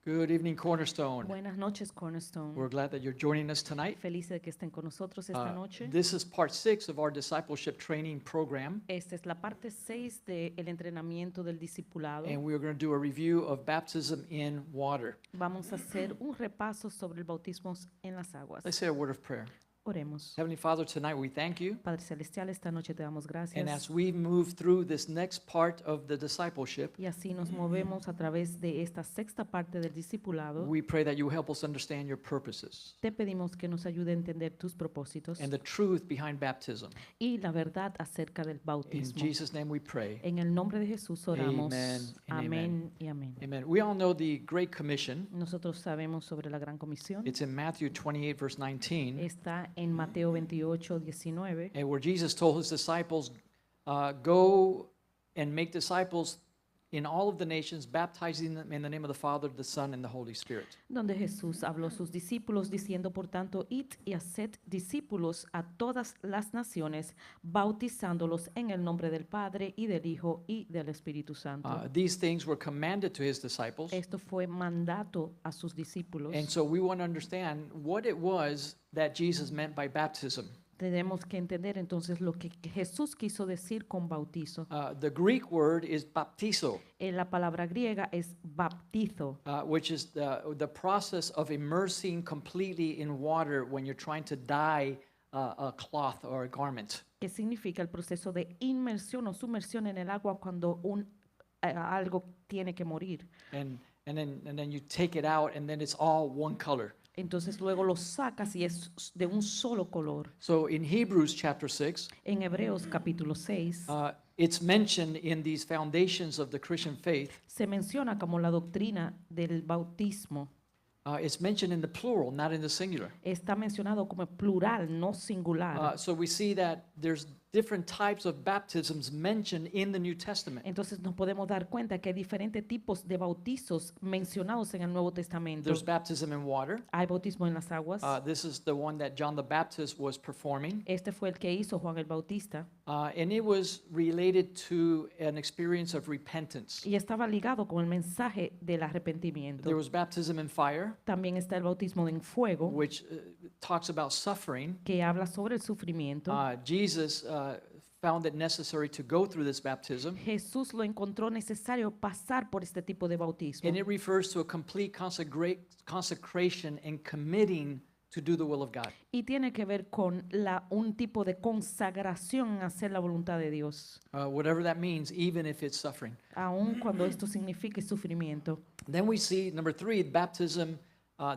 Good evening, Cornerstone. Buenas noches, Cornerstone. We're glad that you're joining us tonight. Feliz de que estén con nosotros esta noche. This is part 6 of our discipleship training program, Esta es la parte 6 del entrenamiento del discipulado. and we're going to do a review of baptism in water. Vamos a hacer un repaso sobre el bautismo en las aguas. Let's say a word of prayer. Oremos. Heavenly Father, tonight we thank you. Padre Celestial, esta noche te damos And as gracias. we move through this next part of the discipleship, Y así nos movemos a través de esta sexta parte del discipulado. we pray that you help us understand your purposes Te pedimos que nos ayude a entender tus propósitos and the truth behind baptism. y la verdad acerca del In bautismo. Jesus' name we pray. En el nombre de Jesús oramos. Amen and Amén y amén. Amen. We all know the Great Commission. Nosotros sabemos sobre la Gran Comisión. It's in Matthew 28, verse 19. Está en Mateo 28:19, And where Jesus told his disciples, go and make disciples in all of the nations, baptizing them in the name of the Father, the Son, and the Holy Spirit. donde Jesús habló a sus discípulos diciendo, por tanto, id y haced discípulos a todas las naciones, bautizándolos en el nombre del Padre y del Hijo y del Espíritu Santo. These things were commanded to his disciples. Esto fue mandato a sus discípulos. And so we want to understand what it was that Jesus meant by baptism. Tenemos que entender entonces lo que Jesús quiso decir con bautizo. The Greek word is baptizo, La palabra griega es baptizo, which is the process of immersing completely in water when you're trying to dye a cloth or a garment. que significa el proceso de inmersión o sumersión en el agua cuando algo tiene que morir. And then you take it out, and then it's all one color. Entonces luego lo sacas y es de un solo color. So in Hebrews chapter 6, En Hebreos capítulo 6 it's mentioned in these foundations of the Christian faith. se menciona como la doctrina del bautismo. It's mentioned in the plural, not in the singular. Está mencionado como plural, no singular. So we see that there's different types of baptisms mentioned in the New Testament. Entonces nos podemos dar cuenta que hay diferentes tipos de bautizos mencionados en el Nuevo Testamento. There's baptism in water. Hay bautismo en las aguas. This is the one that John the Baptist was performing. Este fue el que hizo Juan el Bautista And it was related to an experience of repentance. y estaba ligado con el mensaje del arrepentimiento. There was baptism in fire, También está el bautismo en fuego, which talks about suffering. que habla sobre el sufrimiento. Jesus found it necessary to go through this baptism. Jesús lo encontró necesario pasar por este tipo de bautismo. And it refers to a complete consecration and committing to do the will of God. Y tiene que ver con un tipo de consagración a hacer la voluntad de Dios, Whatever that means, even if it's suffering. aun cuando esto signifique sufrimiento. Then we see, number 3, baptism,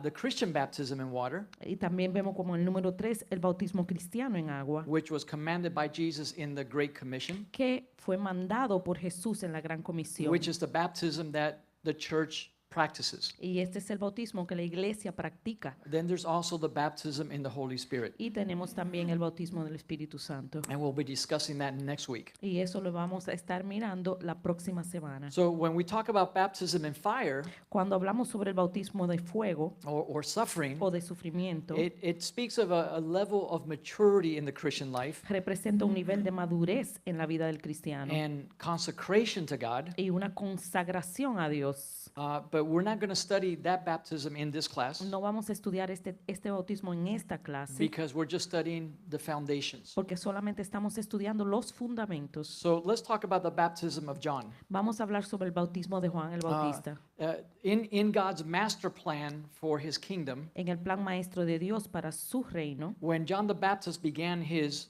the Christian baptism in water, Y también vemos como el número 3, el bautismo cristiano en agua, which was commanded by Jesus in the Great Commission, que fue mandado por Jesús en la Gran Comisión. which is the baptism that the church practices. Y este es el bautismo que la iglesia practica. Then there's also the baptism in the Holy Spirit. Y tenemos también el bautismo del Espíritu Santo. And we'll be discussing that next week. Y eso lo vamos a estar mirando la próxima semana. So when we talk about baptism in fire Cuando hablamos sobre el bautismo de fuego or suffering, o de sufrimiento, it speaks of a level of maturity in the Christian life representa un nivel de madurez en la vida del cristiano and consecration to God. y una consagración a Dios. But we're not going to study that baptism in this class No vamos a estudiar este bautismo en esta clase because we're just studying the foundations. porque solamente estamos estudiando los fundamentos. So let's talk about the baptism of John. Vamos a hablar sobre el bautismo de Juan el Bautista. In God's master plan for his kingdom, En el plan maestro de Dios para su reino, when John the Baptist began his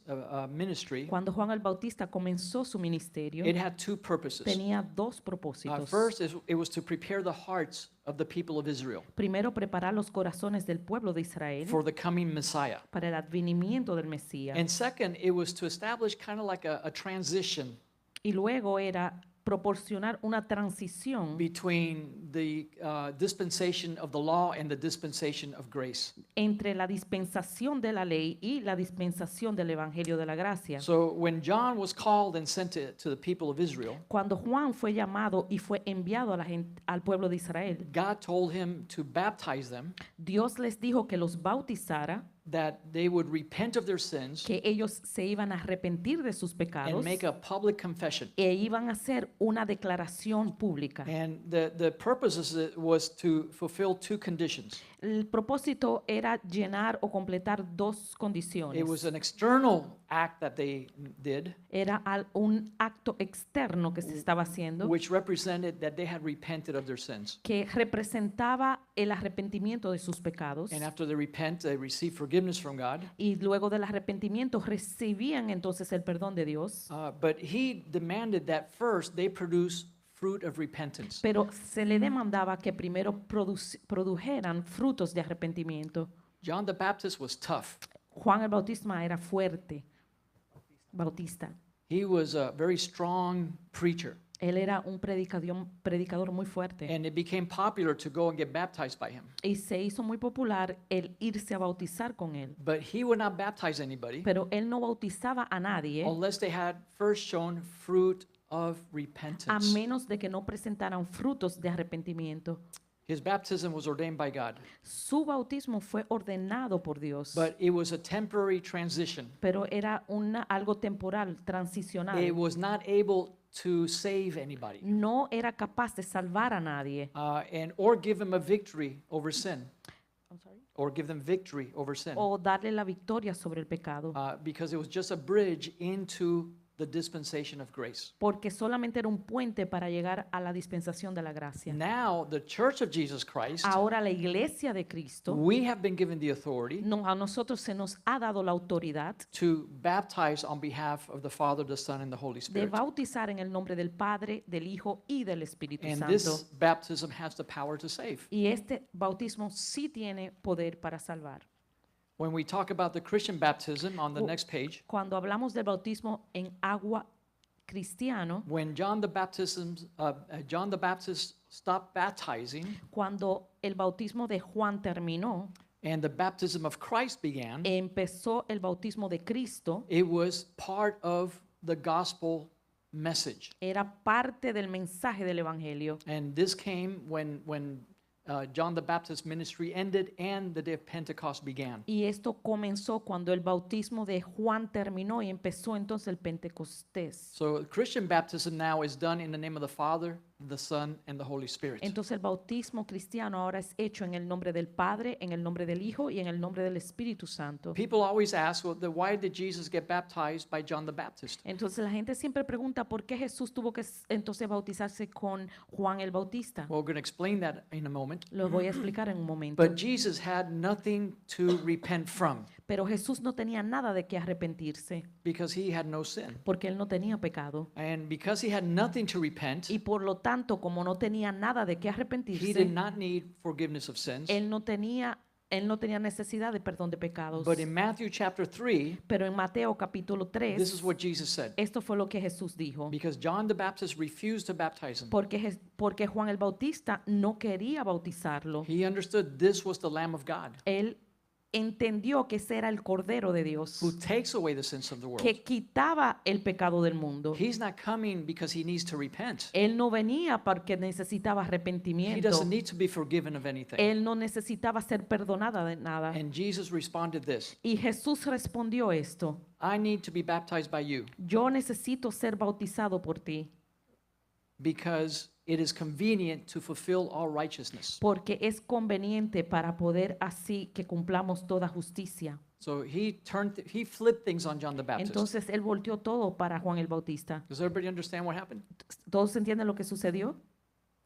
ministry, cuando Juan el Bautista comenzó su ministerio, it had two purposes. tenía dos propósitos. First, it was to prepare the hearts of the people of Israel Primero, preparar los corazones del pueblo de Israel for the coming Messiah. para el advenimiento del Mesías. And second, it was to establish kind of like a transition Y luego era proporcionar una transición between the dispensation of the law and the dispensation of grace. entre la dispensación de la ley y la dispensación del evangelio de la gracia. So when John was called and sent to the people of Israel, Cuando Juan fue llamado y fue enviado a la gente, al pueblo de Israel, God told him to baptize them Dios les dijo que los bautizara that they would repent of their sins que ellos se iban a arrepentir de sus and pecados make a public confession. e iban a hacer una declaración pública. And the purpose was to fulfill two conditions. El propósito era llenar o completar dos It was condiciones. an external act that they did, Era un acto externo que se estaba haciendo which represented that they had repented of their sins. que representaba el arrepentimiento de sus pecados. And after they repent, they receive forgiveness from God. Y luego del arrepentimiento recibían entonces el perdón de Dios. But he demanded that first they produce fruit of repentance. Pero se le demandaba que primero produjeran frutos de arrepentimiento. John the Baptist was tough. Juan el Bautista era fuerte. Bautista. He was a very strong preacher. Él era un predicador muy fuerte. And it became popular to go and get baptized by him. Y se hizo muy popular el irse a bautizar con él. But he would not baptize anybody Pero él no bautizaba a nadie unless they had first shown fruit of a repentance. menos de que no presentaran frutos de arrepentimiento. His baptism was ordained by God, Su bautismo fue ordenado por Dios, but it was a temporary transition. pero era algo temporal, It transicional. was not able to save anybody No era capaz de salvar a nadie. or give them a victory over sin, or give them victory over sin, O darle la victoria sobre el pecado. because it was just a bridge into the dispensation of grace. Porque solamente era un puente para llegar a la dispensación de la gracia. Now, the Church of Jesus Christ, Ahora la iglesia de Cristo, we have been given the authority a nosotros se nos ha dado la autoridad to baptize on behalf of the Father, the Son, and the Holy de Spirit. bautizar en el nombre del Padre, del Hijo y del Espíritu And Santo. this baptism has the power to save. Y este bautismo sí tiene poder para salvar. When we talk about the Christian baptism on the Well- next page, Cuando hablamos del bautismo en agua cristiano, when John the Baptist stopped baptizing cuando el bautismo de Juan terminó, and the baptism of Christ began, empezó el bautismo de Cristo, it was part of the gospel message. era parte del mensaje del Evangelio. And this came when John the Baptist ministry ended and the day of Pentecost began. Y esto comenzó cuando el bautismo de Juan terminó y empezó entonces el Pentecostés. So Christian baptism now is done in the name of the Father, the Son, and the Holy Spirit. Entonces el bautismo cristiano ahora es hecho en el nombre del Padre, en el nombre del Hijo y en el nombre del Espíritu Santo. People always ask, well, why did Jesus get baptized by John the Baptist? Entonces la gente siempre pregunta por qué Jesús tuvo que entonces bautizarse con Juan el Bautista. Well, we're going to explain that in a moment. Lo voy a explicar en un momento. But Jesus had nothing to repent from Pero Jesús no tenía nada de qué arrepentirse because he had no sin. porque él no tenía pecado. And because he had nothing to repent, Y por lo tanto, como no tenía nada de qué he did arrepentirse, not need forgiveness of sins. él no tenía necesidad de perdón de pecados. But in Matthew chapter 3, Pero en Mateo capítulo this is 3, what Jesus said. esto fue lo que Jesús dijo. Because John the Baptist refused to baptize him. Porque Juan el Bautista no quería bautizarlo. He understood this was the Lamb of God Él entendió que ese era el Cordero de Dios who takes away the sins of the world. que quitaba el pecado del mundo. He's not coming because he needs to repent. Él no venía porque necesitaba He arrepentimiento. doesn't need to be forgiven of anything. Él no necesitaba ser perdonada de nada. And Jesus responded this, Y Jesús respondió esto: I need to be baptized by you yo necesito ser bautizado por ti because it is convenient to fulfill all righteousness. porque es conveniente para poder así que cumplamos toda justicia. So he flipped things on John the Baptist. Entonces él volteó todo para Juan el Bautista. Does everybody understand what happened? ¿Todos entienden lo que sucedió?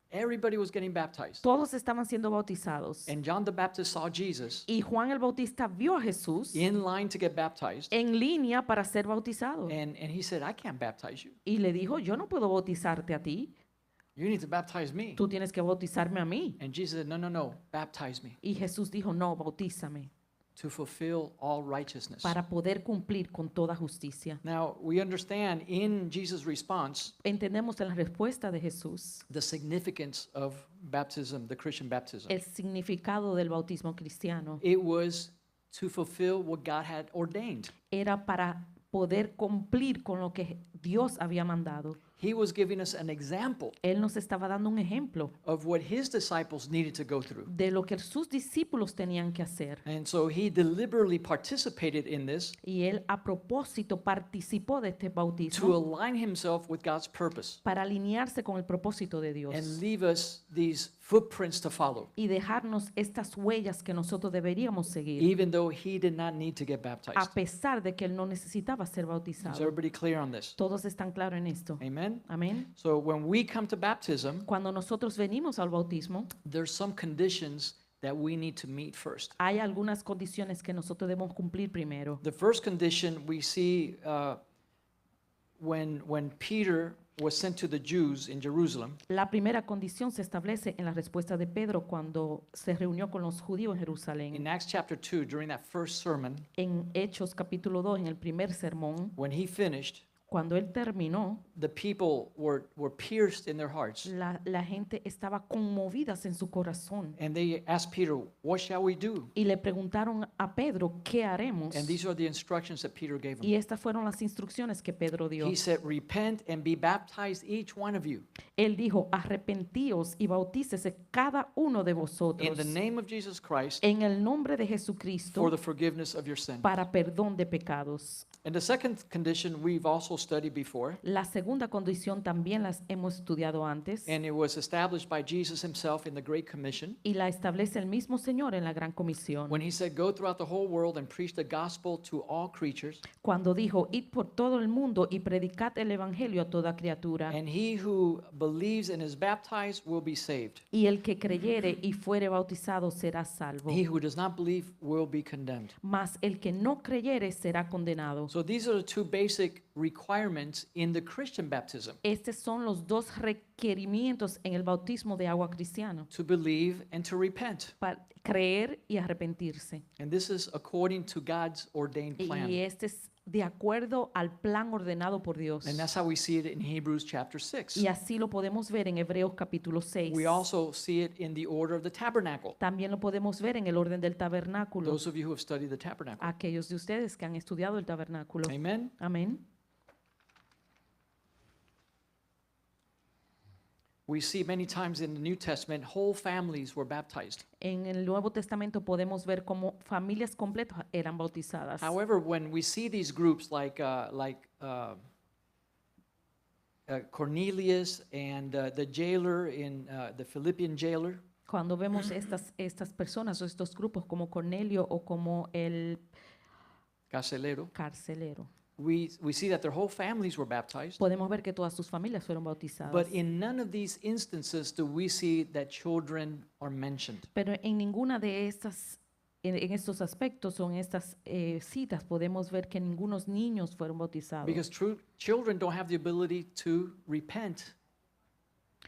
Everybody was getting baptized. Todos estaban siendo bautizados. And John the Baptist saw Jesus Y Juan el Bautista vio a Jesús in line to get baptized. en línea para ser bautizado. And he said, I can't baptize you. Y le dijo: yo no puedo bautizarte a ti, You need to baptize me. tú tienes que bautizarme a mí. And Jesus said, no, baptize me Y Jesús dijo: no, bautízame, to fulfill all righteousness. para poder cumplir con toda justicia. Now, we understand in Jesus' response Entendemos en la respuesta de Jesús the significance of baptism, the Christian baptism. el significado del bautismo cristiano. It was to fulfill what God had ordained. Era para poder cumplir con lo que Dios había mandado. He was giving us an example Él nos estaba dando un ejemplo of what his disciples needed to go through. de lo que sus discípulos tenían que hacer. And so he deliberately participated in this Y él a propósito participó de este to bautismo align himself with God's purpose para alinearse con el propósito de and Dios leave us these footprints to follow, y dejarnos estas huellas que nosotros deberíamos seguir, even though he did not need to get a baptized. pesar de que él no necesitaba ser Is bautizado. everybody clear on this? Todos están claros en esto. Amen? Amén. So when we come to baptism, Cuando nosotros venimos al bautismo, there's some conditions that we need to meet first. hay algunas condiciones que nosotros debemos cumplir primero. The first condition we see when Peter was sent to the Jews in Jerusalem, La primera condición se establece en la respuesta de Pedro cuando se reunió con los judíos en in Jerusalén. Acts chapter 2, during that first sermon, En Hechos capítulo 2, en el primer sermón, when he finished, cuando él terminó, the people were pierced in their hearts. la gente estaba conmovida en su corazón And they asked Peter, "What shall we do?" y le preguntaron a Pedro, ¿qué haremos? And these are the instructions that Peter gave Y them. estas fueron las instrucciones que Pedro dio. He said, "Repent and be baptized, each one of you, Él dijo, arrepentíos y bautícese cada uno de in vosotros the name of Jesus Christ en el nombre de for Jesucristo the forgiveness of your sin." para perdón de pecados. And the second condition we've also studied before, La segunda condición también las hemos estudiado antes and it was established by Jesus himself in the Great Commission, y la establece el mismo Señor en la Gran Comisión, when he said, "Go throughout the whole world and preach the gospel to all creatures, cuando dijo, id por todo el mundo y predicad el Evangelio a toda criatura, and he who believes and is baptized will be saved. y el que creyere y fuere bautizado será salvo, He who does not believe will be condemned." mas el que no creyere será condenado. So these are the two basic requirements in the Christian baptism, Estos son los dos requerimientos en el bautismo de agua cristiano, to believe and to repent. para creer y arrepentirse. And this is according to God's ordained plan. Y este es de acuerdo al plan ordenado por Dios. And that's how we see it in Hebrews chapter 6. Y así lo podemos ver en Hebreos capítulo 6. We also see it in the order of the tabernacle. También lo podemos ver en el orden del tabernáculo. Those of you who have studied the tabernacle. Aquellos de ustedes que han estudiado el tabernáculo. Amen. Amén. We see many times in the New Testament whole families were baptized. En el Nuevo Testamento podemos ver cómo familias completas eran bautizadas. However, when we see these groups like Cornelius and the jailer in the Philippian jailer, Cuando vemos estas personas o estos grupos como Cornelio o como el carcelero, carcelero, we see that their whole families were baptized. podemos ver que todas sus familias fueron bautizadas. But in none of these instances do we see that children are mentioned. Pero en ninguna de estas, en estos aspectos o en estas citas podemos ver que ningunos niños fueron bautizados. Because true children don't have the ability to repent.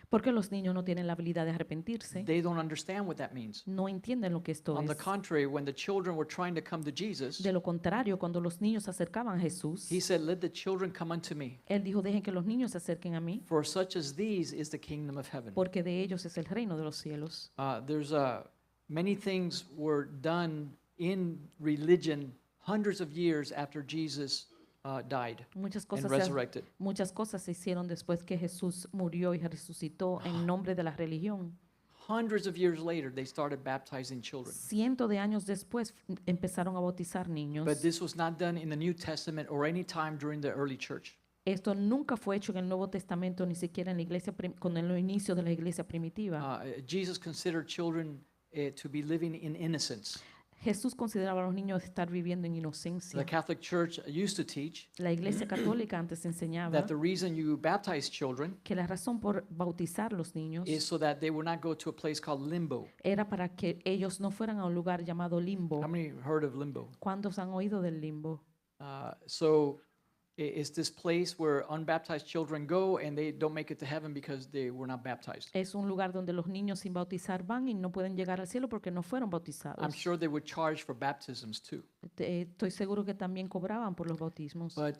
Porque los niños no tienen la habilidad de arrepentirse, They don't understand what that means. no entienden lo que esto On the es. contrary, when the children were trying to come to Jesus, De lo contrario, cuando los niños se acercaban a Jesús, he said, "Let the children come unto me, Él dijo, dejen que los niños se acerquen a mí, for such as these is the kingdom of heaven." porque de ellos es el reino de los cielos. There's many things were done in religion hundreds of years after Jesus died Muchas and cosas, resurrected. muchas cosas se hicieron después que Jesús murió y resucitó en nombre de la religión. Hundreds of years later, they started baptizing children. Cientos de años después empezaron a bautizar niños. But this was not done in the New Testament or any time during the early church. Esto nunca fue hecho en el Nuevo Testamento, ni siquiera en la iglesia con el inicio de la iglesia primitiva. Jesus considered children to be living in innocence. Jesús consideraba a los niños estar viviendo en inocencia. The Catholic Church used to teach La iglesia católica antes enseñaba that the reason you baptize children que la razón por bautizar los niños is so that they will not go to a place called limbo. era para que ellos no fueran a un lugar llamado limbo. How many heard of limbo? ¿Cuántos han oído del limbo? So it's this place where unbaptized children go and they don't make it to heaven because they were not baptized. Es un lugar donde los niños sin bautizar van y no pueden llegar al cielo porque no fueron bautizados. I'm sure they would charge for baptisms too. Estoy seguro que también cobraban por los bautismos. But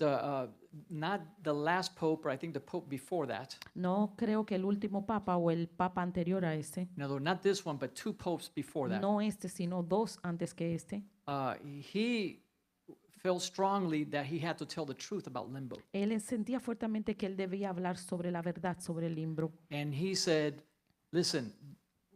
not the last pope, or I think the pope before that. No creo que el último papa o el papa anterior a este, No, not this one, but two popes before that. no este, sino dos antes que este, He felt strongly that he had to tell the truth about limbo. Él sentía fuertemente que él debía hablar sobre la verdad sobre el limbo. And he said, listen,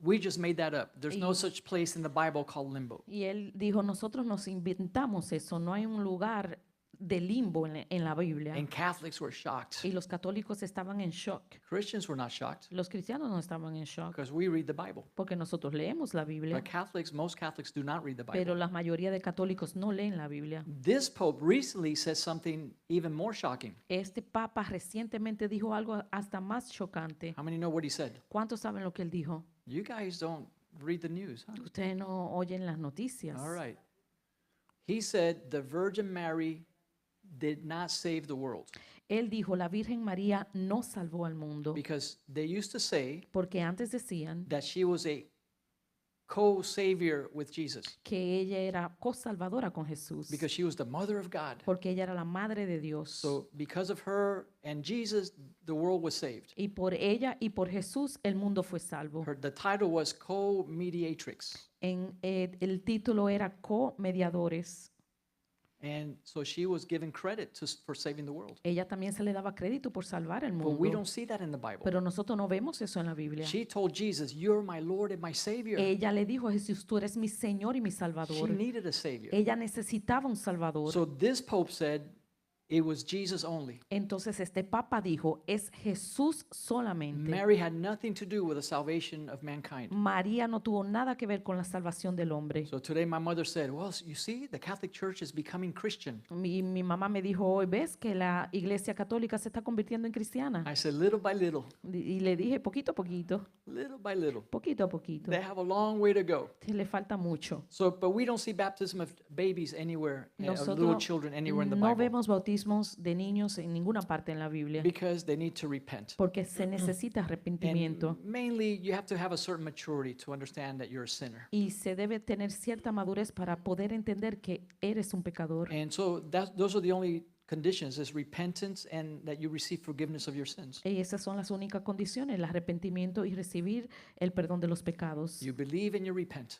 we just made that up. There's no Y- such place in the Bible called limbo. Y él dijo, nosotros nos inventamos eso, no hay un lugar de limbo en la Biblia. And Catholics were shocked. Y los católicos estaban en shock. Christians were not shocked Los cristianos no estaban en shock because we read the Bible. porque nosotros leemos la Biblia, But Catholics, most Catholics do not read the pero Bible. la mayoría de católicos no leen la Biblia. This Pope recently said something even more shocking. Este papa recientemente dijo algo hasta más chocante. How many know what he said? ¿Cuántos saben lo que él dijo? You guys don't read the news, huh? Ustedes no oyen las noticias. All right. He said the Virgin Mary did not save the world Él dijo, la Virgen María no salvó al mundo, because they used to say porque antes decían that she was a co-savior with Jesus que ella era co-salvadora con Jesús, because she was the mother of God. porque ella era la madre de Dios. So because of her and Jesus, the world was saved. Y por ella y por Jesús el mundo fue salvo. The title was co-mediatrix. El título era co-mediadores. And so she was given credit for saving the world. Ella también se le daba crédito por salvar el But we mundo. don't see that in the Bible. Pero nosotros no vemos eso en la Biblia. She told Jesus, "You're my Lord and my Savior." Ella le dijo a Jesús, tú eres mi Señor y mi She Salvador. needed a Savior. Ella necesitaba un Salvador. So this Pope said it was Jesus only. Entonces este papa dijo, es Jesús solamente. Mary had nothing to do with the salvation of mankind. María no tuvo nada que ver con la salvación del hombre. So today my mother said, well, you see, the Catholic Church is becoming Christian. Mi mamá me dijo hoy, ¿ves que la iglesia católica se está convirtiendo en cristiana? I said, little by little, Y le dije, poquito a poquito, little by little. poquito a poquito. They have a long way to go. Le falta mucho. So, but we don't see baptism of babies anywhere, of little Nosotros children anywhere in the no Bible, vemos bautismos de niños en ninguna parte en la Biblia because they need to repent. porque se necesita arrepentimiento And mainly, you have to have a certain maturity to understand that you're a sinner. y se debe tener cierta madurez para poder entender que eres un pecador. And so those are the only conditions, is repentance and that you receive forgiveness of your sins. Y esas son las únicas condiciones, el arrepentimiento y recibir el perdón de los pecados. You believe and you repent.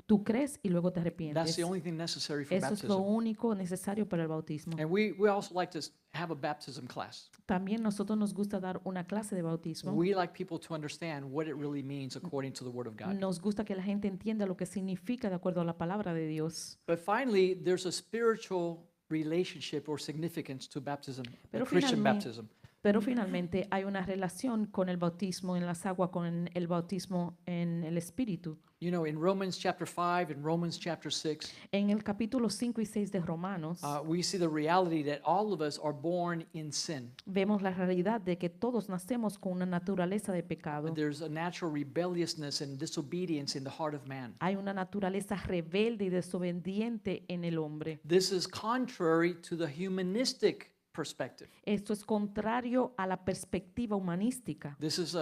Tú crees y luego te That's arrepientes. the only thing necessary for Eso es lo baptism. único necesario para el bautismo. And we also like to have a baptism class. También nosotros nos gusta dar una clase de bautismo. We like people to understand what it really means according to the Word of God. Nos gusta que la gente entienda lo que significa de acuerdo a la palabra de Dios. But finally, there's a spiritual relationship or significance to baptism, Pero Christian finalmente- baptism. Pero finalmente hay una relación con el bautismo en las aguas, con el bautismo en el Espíritu. You know, in Romans chapter 5 and Romans chapter 6, En el capítulo 5 y 6 de Romanos, we see the reality that all of us are born in sin. vemos la realidad de que todos nacemos con una naturaleza de pecado. There's a natural rebelliousness and disobedience in the heart of man. Hay una naturaleza rebelde y desobediente en el hombre. This is contrary to the humanistic perspective. Esto es contrario a la perspectiva humanística. This is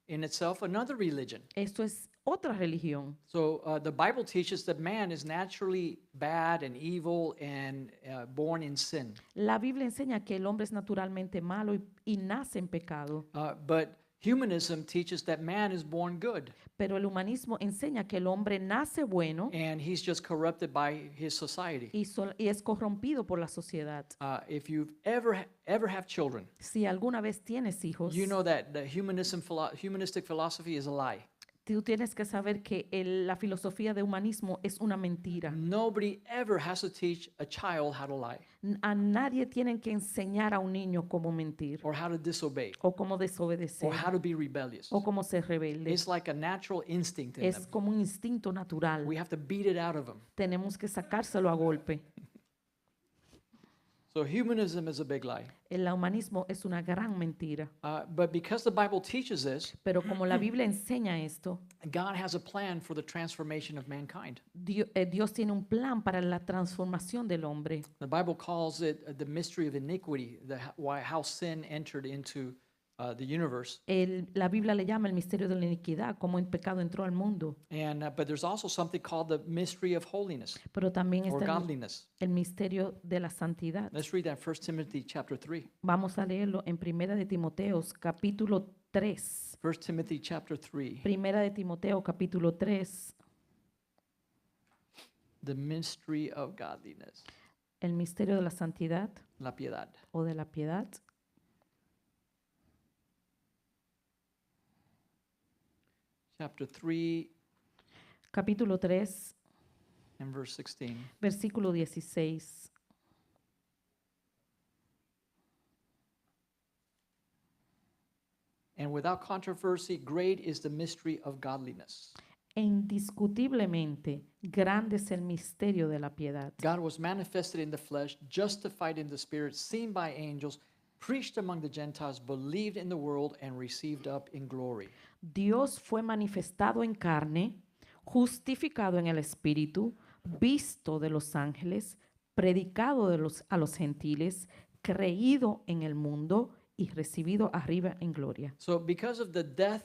in itself another religion. Esto es otra religión. So the Bible teaches that man is naturally bad and evil and born in sin. La Biblia enseña que el hombre es naturalmente malo y nace en pecado. But humanism teaches that man is born good Pero el humanismo enseña que el hombre nace bueno and he's just corrupted by his society. y es corrompido por la sociedad. If you've ever have children, Si alguna vez tienes hijos, you know that the humanistic philosophy is a lie. tú tienes que saber que la filosofía de humanismo es una mentira. Nobody ever has to teach a child how to lie A nadie tienen que enseñar a un niño cómo mentir or how to disobey o cómo desobedecer or how to be rebellious. o cómo ser rebelde. It's like a natural instinct in Es them. como un instinto natural. We have to beat it out of them. Tenemos que sacárselo a golpe. So humanism is a big lie. El humanismo es una gran mentira. But because the Bible teaches this, Pero como la Biblia enseña esto, God has a plan for the transformation of mankind. Dios tiene un plan para la transformación del hombre. The Bible calls it the mystery of iniquity, how sin entered into the universe. La Biblia le llama el misterio de la iniquidad, como el pecado entró al mundo. And but there's also something called the mystery of holiness Pero también or está godliness. el misterio de la santidad. Let's read that 1 Timothy chapter 3. Vamos a leerlo en Primera de Timoteos, capítulo 3. 1 Timothy chapter 3. Primera de Timoteo, capítulo 3. The mystery of godliness. El misterio de la santidad la piedad. o de la piedad. Chapter 3 Capítulo 3, and verse 16. versículo 16. And without controversy, great is the mystery of godliness. E indiscutiblemente grande es el misterio de la piedad. God was manifested in the flesh, justified in the spirit, seen by angels, preached among the Gentiles, believed in the world, and received up in glory. Dios fue manifestado en carne, justificado en el Espíritu, visto de los ángeles, predicado a los gentiles, creído en el mundo y recibido arriba en gloria. So, because of the death,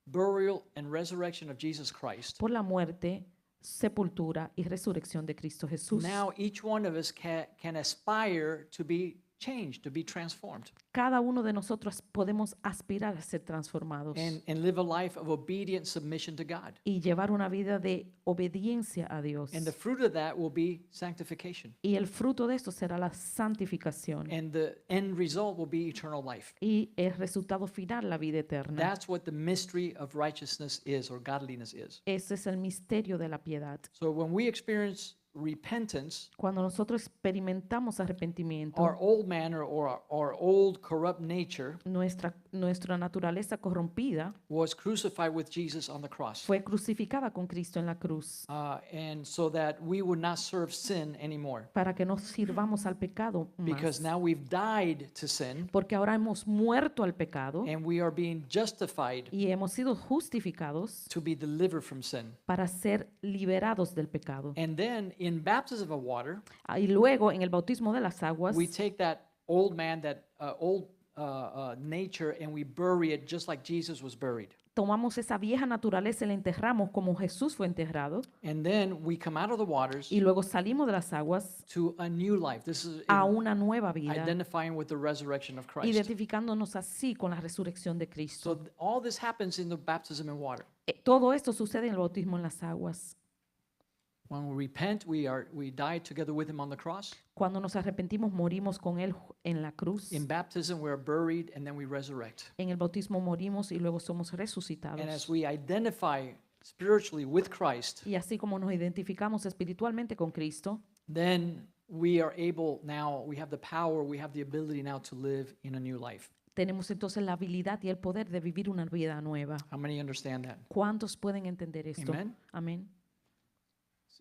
burial, and resurrection of Jesus Christ, Por la muerte, sepultura y resurrección de Cristo Jesús. now each one of us can aspire to be changed, to be transformed, Cada uno de nosotros podemos aspirar a ser transformados and live a life of obedient submission to God. y llevar una vida de obediencia a Dios. And the fruit of that will be sanctification. Y el fruto de esto será la santificación. And the end result will be eternal life. Y el resultado final, la vida eterna. That's what the mystery of righteousness is, or godliness is. Ese es el misterio de la piedad. So when we experience repentance, Cuando nosotros experimentamos arrepentimiento, our old man or our old corrupt nature nuestra naturaleza corrompida was crucified with Jesus on the cross. fue crucificada con Cristo en la cruz And so that we would not serve sin anymore. para que no sirvamos al pecado Because más. now we've died to sin Porque ahora hemos muerto al pecado and we are being justified y hemos sido justificados to be delivered from sin. para ser liberados del pecado. And then in baptism of water, Y luego en el bautismo de las aguas we take that old man, that old nature, and we bury it just like Jesus was buried. tomamos esa vieja naturaleza y la enterramos como Jesús fue enterrado And then we come out of the waters y luego salimos de las aguas to a new life. This is a una nueva vida, identifying with the resurrection of Christ. identificándonos así con la resurrección de So Cristo. all this happens in the baptism in water. Todo esto sucede en el bautismo en las aguas. When we repent, we die together with him on the cross. Cuando nos arrepentimos, morimos con Él en la cruz. In baptism, we are buried and then we resurrect. En el bautismo morimos y luego somos And as resucitados. we identify spiritually with Christ, Y así como nos identificamos espiritualmente con Cristo, then we are able now, we have the power, we have the ability now to live in a new life. tenemos entonces la habilidad y el poder de vivir una vida nueva. How many understand that? ¿Cuántos pueden entender esto? Amen. Amén.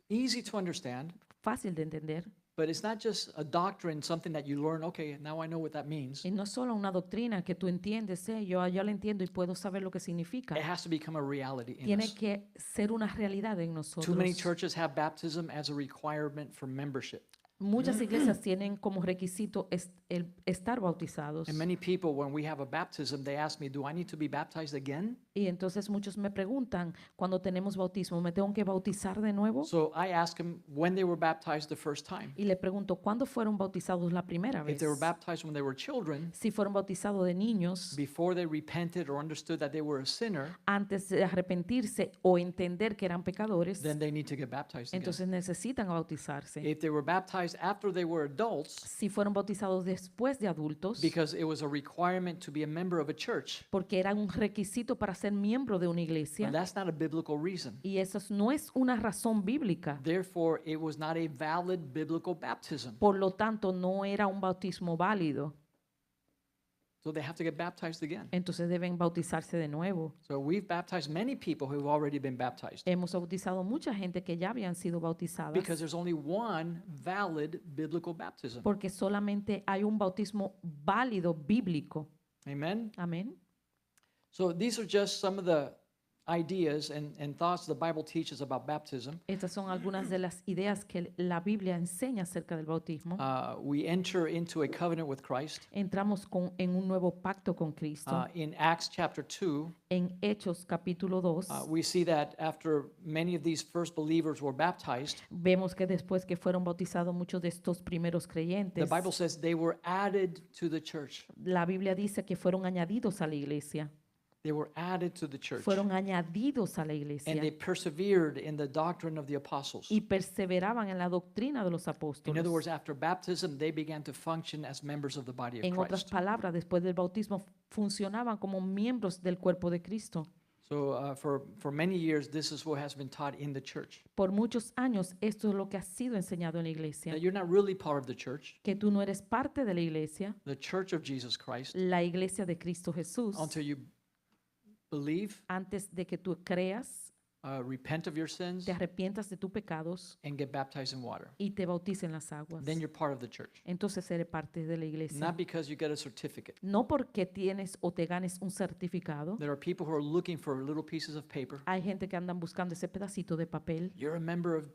Easy to understand, Fácil de entender. but it's not just a doctrine, something that you learn, okay, now I know what that means. Y no es solo una doctrina que tú entiendes, yo ya la entiendo y puedo saber lo que significa. It has to become a reality in Tiene us. que ser una realidad en Too nosotros. many churches have baptism as a requirement for membership. Muchas iglesias tienen como requisito el estar bautizados. And many people, when we have a baptism, they ask me, do I need to be baptized again? Y entonces muchos me preguntan, cuando tenemos bautismo, ¿me tengo que bautizar de nuevo? So I ask them when they were baptized the first time. Y le pregunto, ¿cuándo fueron bautizados la primera If vez? they were baptized when they were children, Si fueron bautizados de niños, before they repented or understood that they were a sinner, antes de arrepentirse o entender que eran pecadores, then they need to get baptized again. entonces necesitan bautizarse. If they were baptized after they were adults, Si fueron bautizados después de adultos, because it was a requirement to be a member of a church, porque era un requisito para ser miembro de una but iglesia, that's not a biblical reason. y eso no es una razón bíblica. Therefore, it was not a valid biblical baptism. Por lo tanto, no era un bautismo válido. So they have to get baptized again. Entonces deben bautizarse de nuevo. So we've baptized many people who've already been baptized Hemos bautizado mucha gente que ya habían sido bautizadas because there's only one valid biblical baptism. porque solamente hay un bautismo válido bíblico. Amen. Amén. So these are just some of the ideas and thoughts the Bible teaches about baptism. Estas son algunas de las ideas que la Biblia enseña acerca del bautismo. We enter into a covenant with Christ. Entramos en un nuevo pacto con Cristo. In Acts chapter 2, En Hechos capítulo 2, we see that after many of these first believers were baptized, vemos que después que fueron bautizados muchos de estos primeros the creyentes, Bible says they were added to the church. la Biblia dice que fueron añadidos a la iglesia. They were added to the church. fueron añadidos a la And iglesia they persevered in the doctrine of the apostles. y perseveraban en la doctrina de los In apóstoles. other words, after baptism, they began to function as members of the body of En otras Christ. palabras, después del bautismo funcionaban como miembros del cuerpo de Cristo. So for many years, this is what has been taught in the church. Por muchos años esto es lo que ha sido enseñado en la iglesia, That you're not really part of the church que tú no eres parte de la iglesia, of Jesus Christ, la iglesia de Cristo Jesús, until you believe, antes de que tú creas, repent of your sins, te arrepientas de tus pecados and get baptized in water. y te bautices en las aguas. Then you're part of the church. Entonces eres parte de la iglesia. Not because you get a certificate. No porque tienes o te ganes un certificado. There are people who are looking for little pieces of paper. Hay gente que andan buscando ese pedacito de papel. You're a member of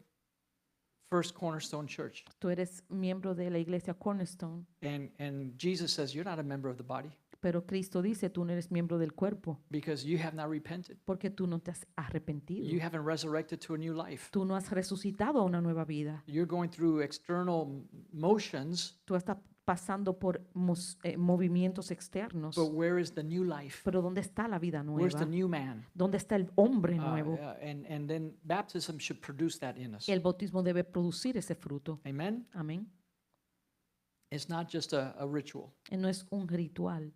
First Cornerstone Church. Tú eres miembro de la iglesia Cornerstone, And Jesus says you're not a member of the body pero Cristo dice tú no eres miembro del cuerpo because you have not repented. porque tú no te has arrepentido. You haven't resurrected to a new life. Tú no has resucitado a una nueva vida. You're going through external motions, Tú estás pasando por movimientos externos. but where is the new life? Pero ¿dónde está la vida Where's the nueva? new man? ¿Dónde está el hombre nuevo? And then baptism should produce that in us. El bautismo debe producir ese fruto. Amen? Amén. It's not just a ritual. No es un ritual.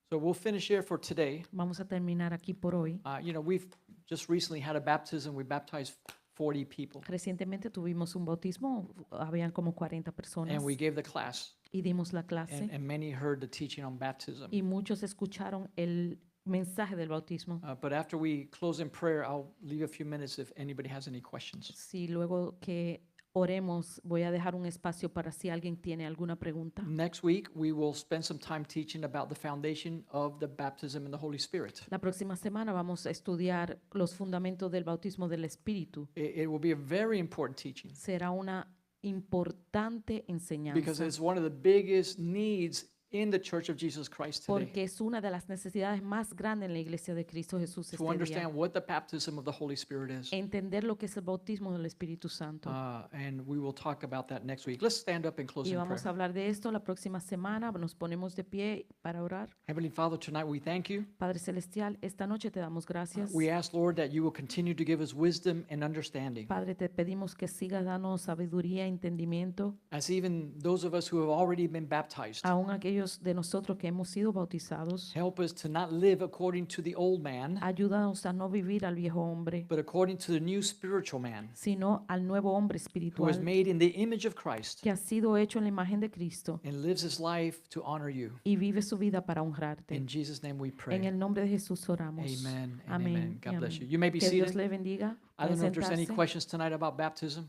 So we'll finish here for today. Vamos a terminar aquí por hoy. We've just recently had a baptism. We baptized 40 people. Recientemente tuvimos un bautismo, habían como 40 personas And we gave the class. y dimos la clase And many heard the teaching on baptism. y muchos escucharon el mensaje del bautismo. But after we close in prayer, I'll leave a few minutes if anybody has any questions. Si luego que oremos, voy a dejar un espacio para si alguien tiene alguna pregunta. Next week, we will spend some time teaching about the foundation of the baptism in the Holy Spirit. La próxima semana vamos a estudiar los fundamentos del bautismo del Espíritu. It will be a very important teaching Será una importante because enseñanza it's one of the biggest needs in the Church of Jesus Christ today. porque es una de las necesidades más grandes en la iglesia de Cristo Jesús To este día. understand what the baptism of the Holy Spirit is. Entender lo que es el bautismo del Espíritu Santo. And we will talk about that next week. Let's stand up and close Y in vamos a prayer. hablar de esto la próxima semana. Nos ponemos de pie para orar. Heavenly Father, tonight we thank you. Padre Celestial, esta noche te damos gracias. We ask, Lord, that you will continue to give us wisdom and understanding. Padre, te pedimos que sigas dándonos sabiduría, entendimiento, As even those of us who have already been baptized, aún aquellos de nosotros que hemos sido bautizados. help us to not live according to the old man, Ayúdanos a no vivir al viejo hombre, but according to the new spiritual man, sino al nuevo hombre who is espiritual made in the image of Christ que ha sido hecho en la imagen de Cristo and lives his life to honor you. y vive su vida para honrarte. In Jesus' name we En pray. el nombre de Jesús oramos. Amen and Amén amen. y God bless you. amén. You may be Que Dios seated. le bendiga. I don't Pueden know if there's any sentarse. questions tonight about baptism.